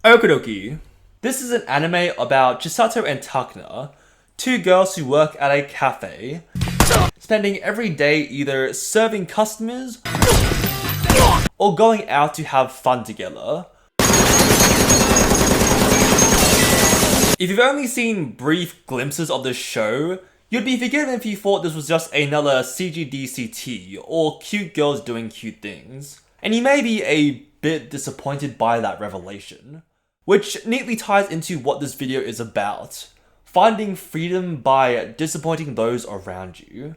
Okidoki. This is an anime about Chisato and Takina, two girls who work at a cafe, spending every day either serving customers or going out to have fun together. If you've only seen brief glimpses of this show, you'd be forgiven if you thought this was just another CGDCT or cute girls doing cute things. And you may be a bit disappointed by that revelation, which neatly ties into what this video is about: finding freedom by disappointing those around you.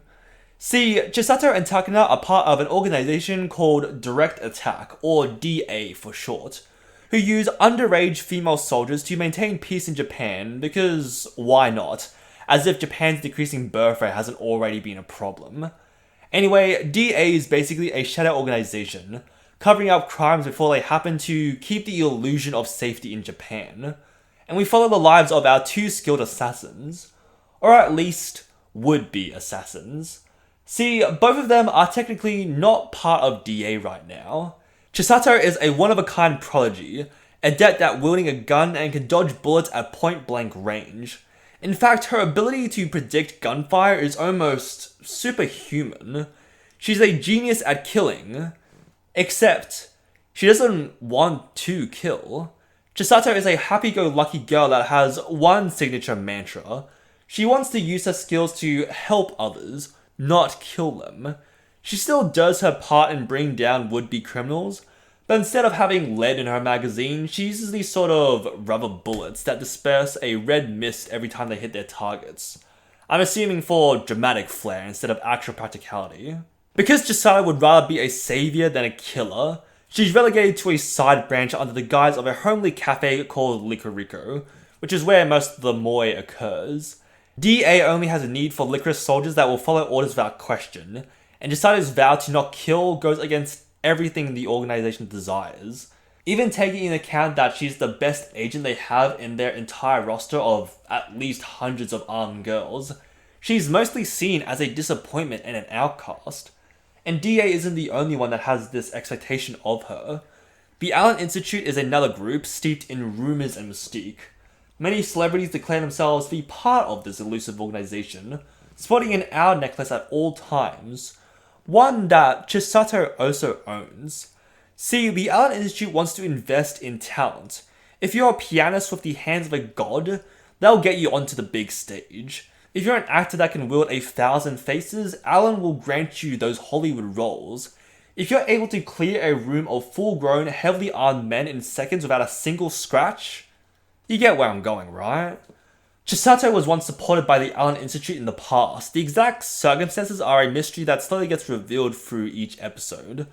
See, Chisato and Takina are part of an organization called Direct Attack, or DA for short, who use underage female soldiers to maintain peace in Japan because why not? As if Japan's decreasing birth rate hasn't already been a problem. Anyway, DA is basically a shadow organization, covering up crimes before they happen to keep the illusion of safety in Japan. And we follow the lives of our two skilled assassins, or at least would-be assassins. See, both of them are technically not part of DA right now. Chisato is a one-of-a-kind prodigy, adept at wielding a gun and can dodge bullets at point-blank range. In fact, her ability to predict gunfire is almost superhuman. She's a genius at killing, except she doesn't want to kill. Chisato is a happy-go-lucky girl that has one signature mantra. She wants to use her skills to help others, not kill them. She still does her part in bringing down would-be criminals, but instead of having lead in her magazine, she uses these sort of rubber bullets that disperse a red mist every time they hit their targets. I'm assuming for dramatic flair instead of actual practicality. Because Chisato would rather be a savior than a killer, she's relegated to a side branch under the guise of a homely cafe called Lycoris, which is where most of the moe occurs. DA only has a need for Lycoris soldiers that will follow orders without question, and Chisato's vow to not kill goes against everything the organization desires. Even taking into account that she's the best agent they have in their entire roster of at least hundreds of armed girls, she's mostly seen as a disappointment and an outcast. And DA isn't the only one that has this expectation of her. The Allen Institute is another group steeped in rumors and mystique. Many celebrities declare themselves to be part of this elusive organization, sporting an owl necklace at all times, one that Chisato also owns. See, the Allen Institute wants to invest in talent. If you're a pianist with the hands of a god, they'll get you onto the big stage. If you're an actor that can wield 1,000 faces, Allen will grant you those Hollywood roles. If you're able to clear a room of full-grown, heavily armed men in seconds without a single scratch, you get where I'm going, right? Chisato was once supported by the Allen Institute in the past. The exact circumstances are a mystery that slowly gets revealed through each episode.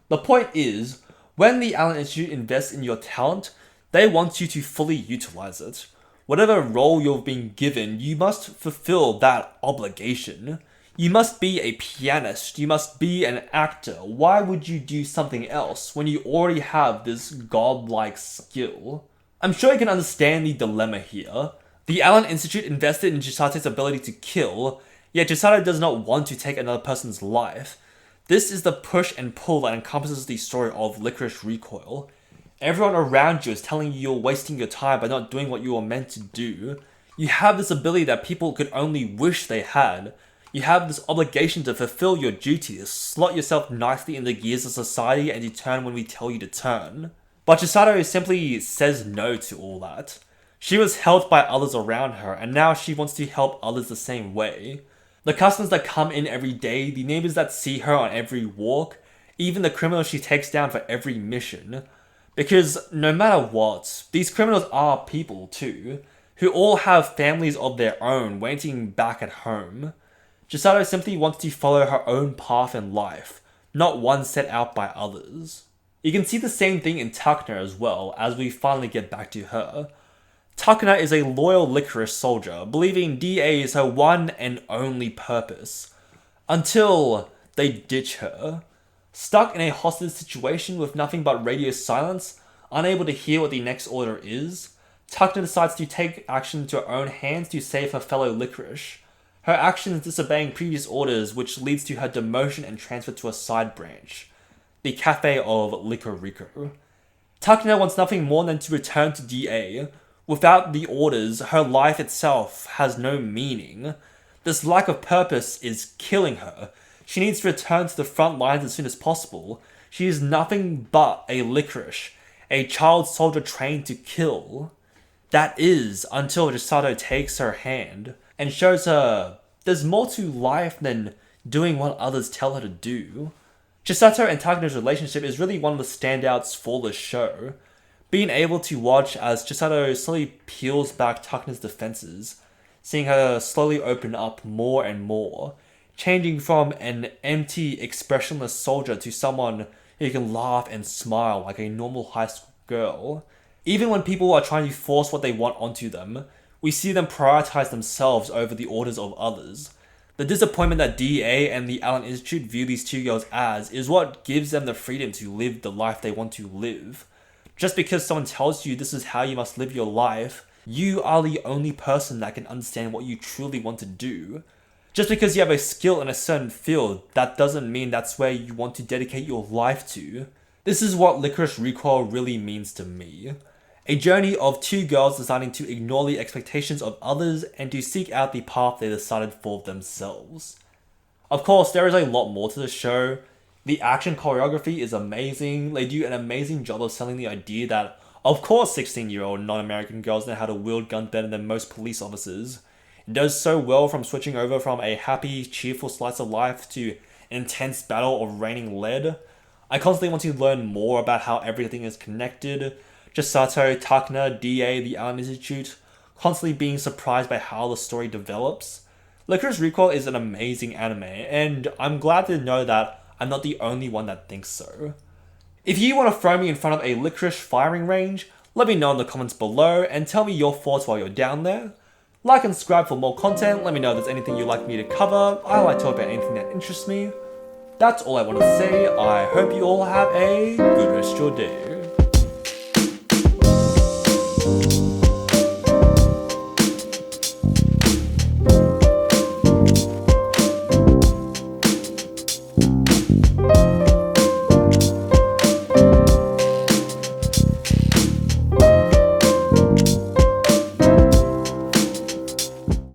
The point is, when the Allen Institute invests in your talent, they want you to fully utilize it. Whatever role you've been given, you must fulfill that obligation. You must be a pianist, you must be an actor. Why would you do something else when you already have this godlike skill? I'm sure you can understand the dilemma here. The Allen Institute invested in Chisato's ability to kill, yet Chisato does not want to take another person's life. This is the push and pull that encompasses the story of Lycoris Recoil. Everyone around you is telling you you're wasting your time by not doing what you were meant to do. You have this ability that people could only wish they had. You have this obligation to fulfill your duty, to slot yourself nicely in the gears of society and to turn when we tell you to turn. But Chisato simply says no to all that. She was helped by others around her, and now she wants to help others the same way. The customers that come in every day, the neighbors that see her on every walk, even the criminals she takes down for every mission. Because no matter what, these criminals are people too, who all have families of their own waiting back at home. Chisato simply wants to follow her own path in life, not one set out by others. You can see the same thing in Takina as well, as we finally get back to her. Takina is a loyal Lycoris soldier, believing DA is her one and only purpose. Until they ditch her. Stuck in a hostage situation with nothing but radio silence, unable to hear what the next order is, Takina decides to take action into her own hands to save her fellow Lycoris. Her actions disobeying previous orders, which leads to her demotion and transfer to a side branch, the Cafe of Lycoris. Takina wants nothing more than to return to DA. Without the orders, her life itself has no meaning. This lack of purpose is killing her. She needs to return to the front lines as soon as possible. She is nothing but a Lycoris, a child soldier trained to kill. That is, until Chisato takes her hand and shows her there's more to life than doing what others tell her to do. Chisato and Takina's relationship is really one of the standouts for the show. Being able to watch as Chisato slowly peels back Takina's defenses, seeing her slowly open up more and more, changing from an empty, expressionless soldier to someone who can laugh and smile like a normal high school girl. Even when people are trying to force what they want onto them, we see them prioritize themselves over the orders of others. The disappointment that DA and the Allen Institute view these two girls as is what gives them the freedom to live the life they want to live. Just because someone tells you this is how you must live your life, you are the only person that can understand what you truly want to do. Just because you have a skill in a certain field, that doesn't mean that's where you want to dedicate your life to. This is what Lycoris Recoil really means to me. A journey of two girls deciding to ignore the expectations of others and to seek out the path they decided for themselves. Of course, there is a lot more to the show. The action choreography is amazing. They do an amazing job of selling the idea that, of course, 16-year-old non-American girls know how to wield guns better than most police officers. It does so well from switching over from a happy, cheerful slice of life to intense battle of raining lead. I constantly want to learn more about how everything is connected. Chisato, Takina, DA, the Allen Institute, constantly being surprised by how the story develops. Lycoris Recoil is an amazing anime, and I'm glad to know that I'm not the only one that thinks so. If you want to throw me in front of a Lycoris firing range, let me know in the comments below and tell me your thoughts while you're down there. Like and subscribe for more content, let me know if there's anything you'd like me to cover. I like to talk about anything that interests me. That's all I want to say. I hope you all have a good rest of your day.